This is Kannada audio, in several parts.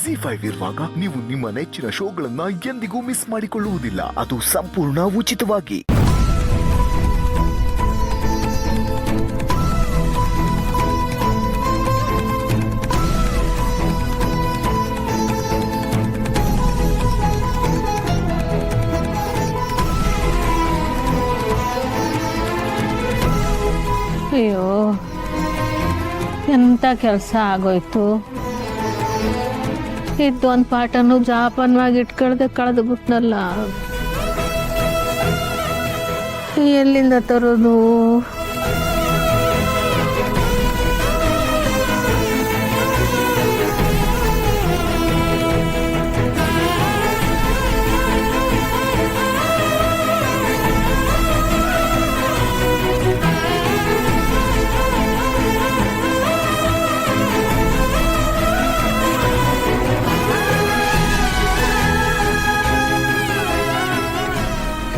ZEE5 ಇರುವಾಗ ನೀವು ನಿಮ್ಮ ನೆಚ್ಚಿನ ಶೋಗಳನ್ನ ಎಂದಿಗೂ ಮಿಸ್ ಮಾಡಿಕೊಳ್ಳುವುದಿಲ್ಲ. ಅದು ಸಂಪೂರ್ಣ ಉಚಿತವಾಗಿ. ಅಯ್ಯೋ ಎಂಥ ಕೆಲಸ ಆಗೋಯ್ತು. ಇದ್ದೊಂದು ಪಾಠನೂ ಜಾಪನವಾಗಿ ಇಟ್ಕೊಳ್ದೆ ಕಳೆದು ಬಿಟ್ನಲ್ಲ. ಎಲ್ಲಿಂದ ತರೋದು?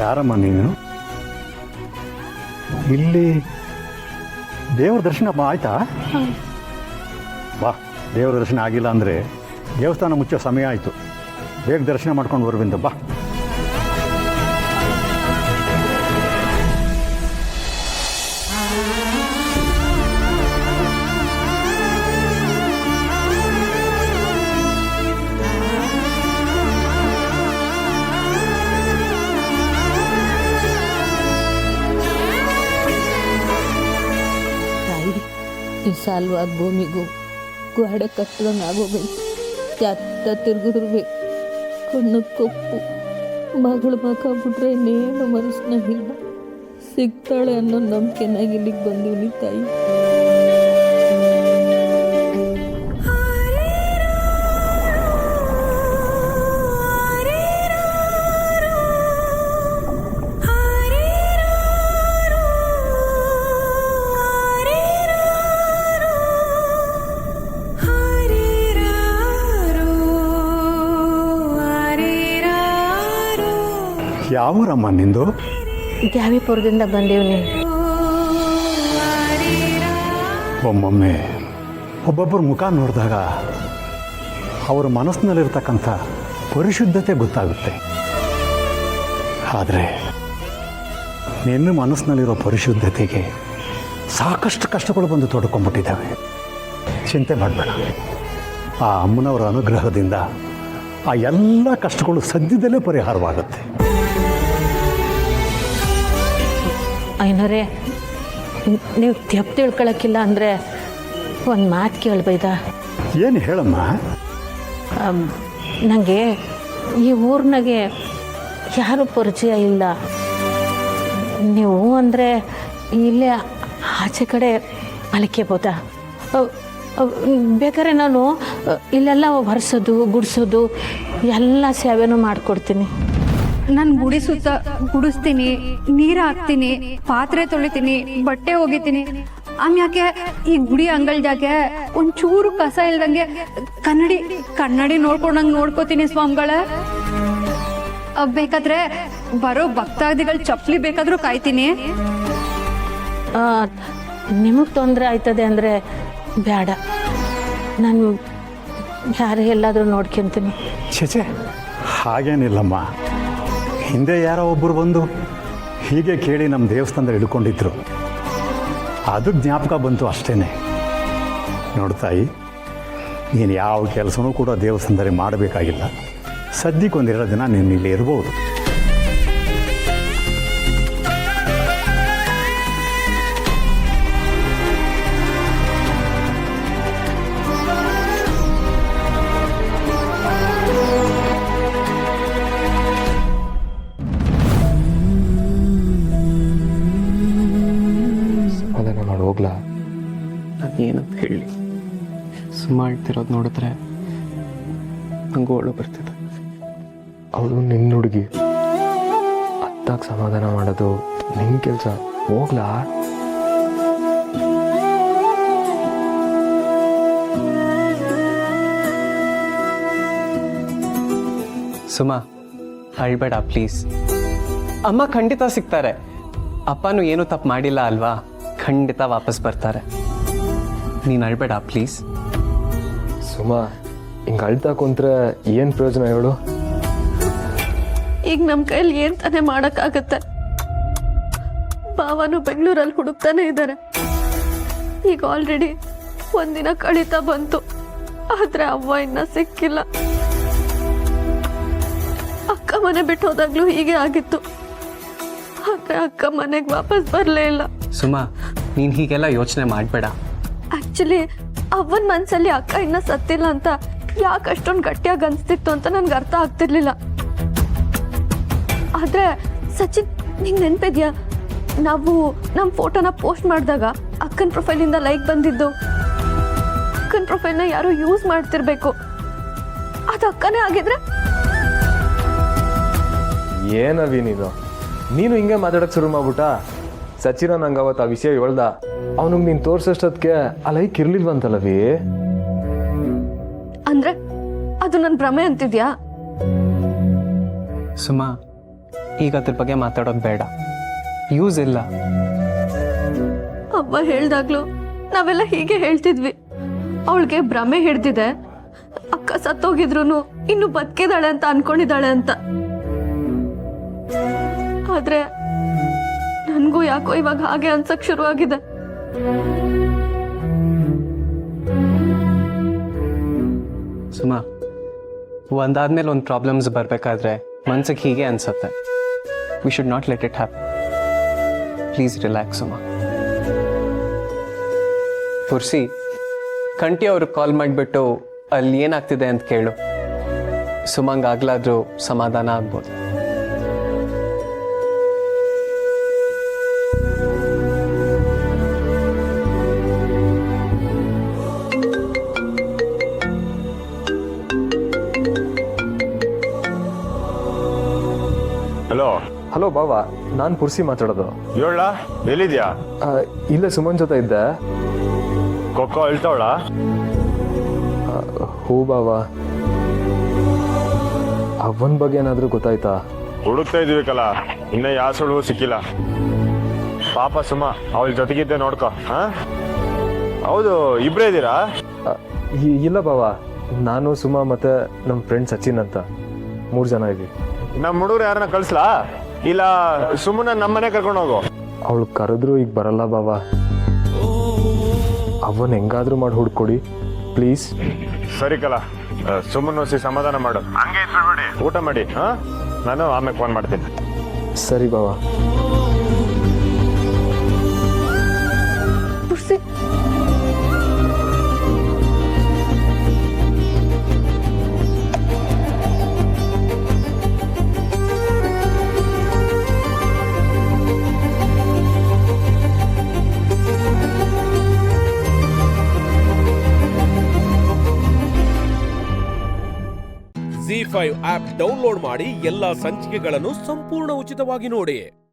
ಯಾರಮ್ಮ ನೀನು? ಇಲ್ಲಿ ದೇವ್ರ ದರ್ಶನ ಆಯ್ತಾ? ಬಾ, ದೇವ್ರ ದರ್ಶನ ಆಗಿಲ್ಲ ಅಂದರೆ ದೇವಸ್ಥಾನ ಮುಚ್ಚೋ ಸಮಯ ಆಯಿತು. ಬೇಗ ದರ್ಶನ ಮಾಡ್ಕೊಂಡು ಬರಬಿಂದ ಬಾ. ಈ ಸಾಲವಾದ ಭೂಮಿಗೂ ಗೋಡೆ ಕಟ್ಟದಂಗೆ ಆಗೋಬೇಕು. ಎತ್ತ ತಿರುಗಿದ್ರಬೇಕು. ಕಣ್ಣು ಕಪ್ಪು ಮಗಳು ಮಕ್ಕ ಬಿಟ್ರೆ ಇನ್ನೇನು ಮನಸ್ಸಿನಾಗಿಲ್ಲ. ಸಿಗ್ತಾಳೆ ಅನ್ನೋ ನಂಬಿಕೆನಾಗಿ ಇಲ್ಲಿಗೆ ಬಂದೀನಿ ತಾಯಿ. ಯಾವೂರಮ್ಮ ನಿಂದು? ದ್ಯಾವಿಪುರದಿಂದ ಬಂದೀವಿ. ಒಮ್ಮೊಮ್ಮೆ ಒಬ್ಬೊಬ್ಬರ ಮುಖ ನೋಡಿದಾಗ ಅವರ ಮನಸ್ಸಿನಲ್ಲಿರ್ತಕ್ಕಂಥ ಪರಿಶುದ್ಧತೆ ಗೊತ್ತಾಗುತ್ತೆ. ಆದರೆ ನಿನ್ನ ಮನಸ್ಸಿನಲ್ಲಿರೋ ಪರಿಶುದ್ಧತೆಗೆ ಸಾಕಷ್ಟು ಕಷ್ಟಗಳು ಬಂದು ತೊಡ್ಕೊಂಡ್ಬಿಟ್ಟಿದ್ದಾವೆ. ಚಿಂತೆ ಮಾಡಬೇಡ. ಆ ಅಮ್ಮನವರ ಅನುಗ್ರಹದಿಂದ ಆ ಎಲ್ಲ ಕಷ್ಟಗಳು ಸದ್ಯದಲ್ಲೇ ಪರಿಹಾರವಾಗುತ್ತೆ. ಐನರೇ, ನೀವು ತೆಪ್ಪು ತಿಳ್ಕೊಳಕ್ಕಿಲ್ಲ ಅಂದರೆ ಒಂದು ಮಾತು ಕೇಳ್ಬೈದ? ಏನು ಹೇಳಮ್ಮ? ನನಗೆ ಈ ಊರಿನಾಗೆ ಯಾರೂ ಪರಿಚಯ ಇಲ್ಲ. ನೀವು ಅಂದರೆ ಇಲ್ಲೇ ಆಚೆ ಕಡೆ ಮಲ್ಕೋಬೋದಾ? ಬೇಕಾದ್ರೆ ನಾನು ಇಲ್ಲೆಲ್ಲ ಒರೆಸೋದು ಗುಡಿಸೋದು ಎಲ್ಲ ಸೇವೆನೂ ಮಾಡಿಕೊಡ್ತೀನಿ. ನಾನು ಗುಡಿ ಸುತ್ತ ಗುಡಿಸ್ತೀನಿ, ನೀರು ಹಾಕ್ತೀನಿ, ಪಾತ್ರೆ ತೊಳಿತೀನಿ, ಬಟ್ಟೆ ಒಗಿತೀನಿ. ಆಮ್ಯಾಕೆ ಈ ಗುಡಿ ಅಂಗಳದಾಗೆ ಒಂಚೂರು ಕಸ ಇಲ್ದಂಗೆ ಕನ್ನಡಿ ನೋಡ್ಕೊಂಡಂಗೆ ನೋಡ್ಕೋತೀನಿ ಸ್ವಾಮಿಗಳ. ಬೇಕಾದ್ರೆ ಬರೋ ಭಕ್ತಾದಿಗಳು ಚಪ್ಪಲಿ ಬೇಕಾದ್ರೂ ಕಾಯ್ತೀನಿ. ನಿಮಗೆ ತೊಂದರೆ ಆಯ್ತದೆ ಅಂದರೆ ಬೇಡ, ನಾನು ಯಾರೇ ಎಲ್ಲಾದರೂ ನೋಡ್ಕೊತೀನಿ. ಛೇ, ಹಾಗೇನಿಲ್ಲಮ್ಮ. ಹಿಂದೆ ಯಾರೋ ಒಬ್ಬರು ಬಂದು ಹೀಗೆ ಕೇಳಿ ನಮ್ಮ ದೇವಸ್ಥಾನದಲ್ಲಿ ಹಿಡ್ಕೊಂಡಿದ್ರು. ಅದು ಜ್ಞಾಪಕ ಬಂತು ಅಷ್ಟೇ. ನೋಡ್ತಾಯಿ, ನೀನು ಯಾವ ಕೆಲಸನೂ ಕೂಡ ದೇವಸ್ಥಾನದಲ್ಲಿ ಮಾಡಬೇಕಾಗಿಲ್ಲ. ಸದ್ಯಕ್ಕೊಂದೆರಡು ದಿನ ನೀನು ಇಲ್ಲಿ ಇರ್ಬೋದು. ಹೋಗ್ಲಾ? ನಾನೇನಂತ ಹೇಳಿ? ಸುಮ್ಮ ಇಡ್ತಿರೋದು ನೋಡಿದ್ರೆ ನಂಗೆ ಓಳು ಬರ್ತಿದೆ. ಅವಳು ನಿನ್ನ ಹುಡುಗಿ, ಅತ್ತಾಗ ಸಮಾಧಾನ ಮಾಡೋದು ನಿನ್ನ ಕೆಲಸ. ಹೋಗ್ಲಾ? ಸುಮಾ, ಅಳ್ಬೇಡ ಪ್ಲೀಸ್. ಅಮ್ಮ ಖಂಡಿತ ಸಿಗ್ತಾರೆ. ಅಪ್ಪನೂ ಏನೂ ತಪ್ಪು ಮಾಡಿಲ್ಲ ಅಲ್ವಾ? ಖಂಡಿತ ವಾಪಸ್ ಬರ್ತಾರೆ. ನೀನು ಅಳ್ಬೇಡ ಪ್ಲೀಸ್. ಸುಮಾ, ಹಿಂಗೆ ಅಳ್ತಾ ಕುಂತ್ರೆ ಏನು ಪ್ರಯೋಜನ ಹೇಳು? ಈಗ ನಮ್ಮ ಕೈಲಿ ಏನ್ ತಾನೇ ಮಾಡೋಕ್ಕಾಗತ್ತೆ? ಭಾವನು ಬೆಂಗಳೂರಲ್ಲಿ ಹುಡುಕ್ತಾನೆ ಇದ್ದಾರೆ. ಈಗ ಆಲ್ರೆಡಿ ಒಂದಿನ ಕಳೀತಾ ಬಂತು, ಆದ್ರೆ ಅವ್ವ ಇನ್ನ ಸಿಕ್ಕಿಲ್ಲ. ಅಕ್ಕ ಮನೆ ಬಿಟ್ಟು ಹೋದಾಗ್ಲೂ ಹೀಗೆ ಆಗಿತ್ತು, ಆದ್ರೆ ಅಕ್ಕ ಮನೆಗೆ ವಾಪಸ್ ಬರಲೇ ಇಲ್ಲ. ಸುಮಾ, ನೀನು ಹೀಗೆಲ್ಲ ಯೋಚನೆ ಮಾಡಬೇಡ. ಆಕ್ಚುಲಿ ಅವ್ವನ ಮನ್ಸಲ್ಲಿ ಅಕ್ಕ ಇನ್ನ ಸತ್ತಿಲ್ಲ ಅಂತ ಯಾಕೆ ಅಷ್ಟೊಂದು ಗಟ್ಟಿಯಾಗಿ ಅನ್ಸ್ತಿತ್ತು ಅಂತ ನನ್ಗೆ ಅರ್ಥ ಆಗ್ತಿರ್ಲಿಲ್ಲ. ಆದ್ರೆ ಸಚಿನ್, ನಿಂಗೆ ನೆನ್ಪಿದ್ಯಾ ನಾವು ನಮ್ಮ ಫೋಟೋನ ಪೋಸ್ಟ್ ಮಾಡಿದಾಗ ಅಕ್ಕನ ಪ್ರೊಫೈಲಿಂದ ಲೈಕ್ ಬಂದಿದ್ದು? ಅಕ್ಕನ ಪ್ರೊಫೈಲ್ನ ಯಾರೋ ಯೂಸ್ ಮಾಡ್ತಿರ್ಬೇಕು, ಅದು ಅಕ್ಕನೇ ಆಗಿದ್ರೆ? ಏನವಿ ನೀನು ಹಿಂಗೆ ಮಾತಾಡೋಕೆ ಶುರು ಮಾಡ್ಬಿಟ್ಟ. ಸಚಿನ ನಂಗೆ ಅವತ್ತು ಆ ವಿಷಯ ಹೇಳ್ದ. ಅವನಿಗೆ ನೀನು ತೋರಿಸೋಷ್ಟೊತ್ತಿಗೆ ಆ ಲೈಕ್ ಇರ್ಲಿಲ್ವಂತಲ್ಲವಿ. ಅಂದ್ರೆ ಅದು ನನ್ನ ಭ್ರಮೆ ಅಂತಿದ್ಯಾ? ಸುಮಾ, ಈಗ ಅದ್ರ ಬಗ್ಗೆ ಮಾತಾಡೋದು ಬೇಡ, ಯೂಸ್ ಇಲ್ಲ. ಅವ್ವ ಹೇಳ್ದಾಗ್ಲು ನಾವೆಲ್ಲ ಹೀಗೆ ಹೇಳ್ತಿದ್ವಿ, ಅವಳಿಗೆ ಭ್ರಮೆ ಹಿಡ್ದಿದೆ, ಅಕ್ಕ ಸತ್ತೋಗಿದ್ರು ಇನ್ನು ಬದುಕಿದಾಳೆ ಅಂತ ಅನ್ಕೊಂಡಿದ್ದಾಳೆ ಅಂತ. ಆದ್ರೆ ನನ್ಗೂ ಯಾಕೋ ಇವಾಗ ಹಾಗೆ ಅನ್ಸಕ್ ಶುರುವಾಗಿದೆ. ಸುಮಾ, ಒಂದಾದ್ಮೇಲೆ ಒಂದು ಪ್ರಾಬ್ಲಮ್ಸ್ ಬರಬೇಕಾದ್ರೆ ಮನ್ಸಿಗೆ ಹೀಗೆ ಅನ್ಸುತ್ತೆ. We should not let it happen. Please relax Suma. ತುರ್ಸಿ, ಕಂಟಿ ಅವ್ರಿಗೆ ಕಾಲ್ ಮಾಡಿಬಿಟ್ಟು ಅಲ್ಲಿ ಏನಾಗ್ತಿದೆ ಅಂತ ಕೇಳು. ಸುಮಂಗ್ ಆಗ್ಲಾದ್ರೂ ಸಮಾಧಾನ ಆಗ್ಬೋದು. ಹಲೋ ಹಲೋ ಬಾವ, ನಾನು ಪುರ್ಸಿ ಮಾತಾಡೋದು. ಹೇಳ, ಎಲ್ಲಿದ್ಯಾ? ಇಲ್ಲ, ಸುಮನ್ ಜೊತೆ ಇದ್ದೆ. ಕೊಕ್ಕೋ ಹೇಳ್ತಾವಳ? ಹೂ ಬಾವ, ಅವನ ಬಗ್ಗೆ ಏನಾದರೂ ಗೊತ್ತಾಯ್ತಾ? ಹುಡುಕ್ತಾ ಇದೀವಿ ಕಲ, ಇನ್ನ ಯಾವ ಸುಳ್ಳು ಸಿಕ್ಕಿಲ್ಲ. ಪಾಪ ಸುಮ, ಅವಳ ಜೊತೆಗಿದ್ದೆ ನೋಡ್ಕೊ. ಹಾ, ಹೌದು, ಇಬ್ರೇ ಇದ್ದೀರಾ? ಇಲ್ಲ ಬಾವ, ನಾನು ಸುಮಾ ಮತ್ತೆ ನಮ್ಮ ಫ್ರೆಂಡ್ ಸಚಿನ್ ಅಂತ 3 ಜನ ಇದ್ದೀವಿ. ನಮ್ಮ ಹುಡುಗರು ಯಾರನ್ನ ಕಳ್ಸ್ಲಾ? ಇಲ್ಲ ಸುಮ್ಮನೆ ನಮ್ಮನೆ ಕರ್ಕೊಂಡು ಹೋಗು. ಅವಳು ಕರೆದ್ರು ಈಗ ಬರಲ್ಲ ಬಾವ. ಅವನ್ ಹೆಂಗಾದ್ರೂ ಮಾಡಿ ಹುಡ್ಕೊಡಿ ಪ್ಲೀಸ್. ಸರಿ ಕಲ, ಸುಮ್ಮನೆ ಹೊಸಿ ಸಮಾಧಾನ ಮಾಡು. ಹಂಗೆ ಇಟ್ಬಿಡಿ, ಊಟ ಮಾಡಿ. ಹಾ, ನಾನು ಆಮೇಲೆ ಫೋನ್ ಮಾಡ್ತೀನಿ. ಸರಿ ಬಾವ. ZEE5 ಆಪ್ ಡೌನ್ಲೋಡ್ ಮಾಡಿ ಎಲ್ಲಾ ಸಂಚಿಕೆಗಳನ್ನು ಸಂಪೂರ್ಣ ಉಚಿತವಾಗಿ ನೋಡಿ.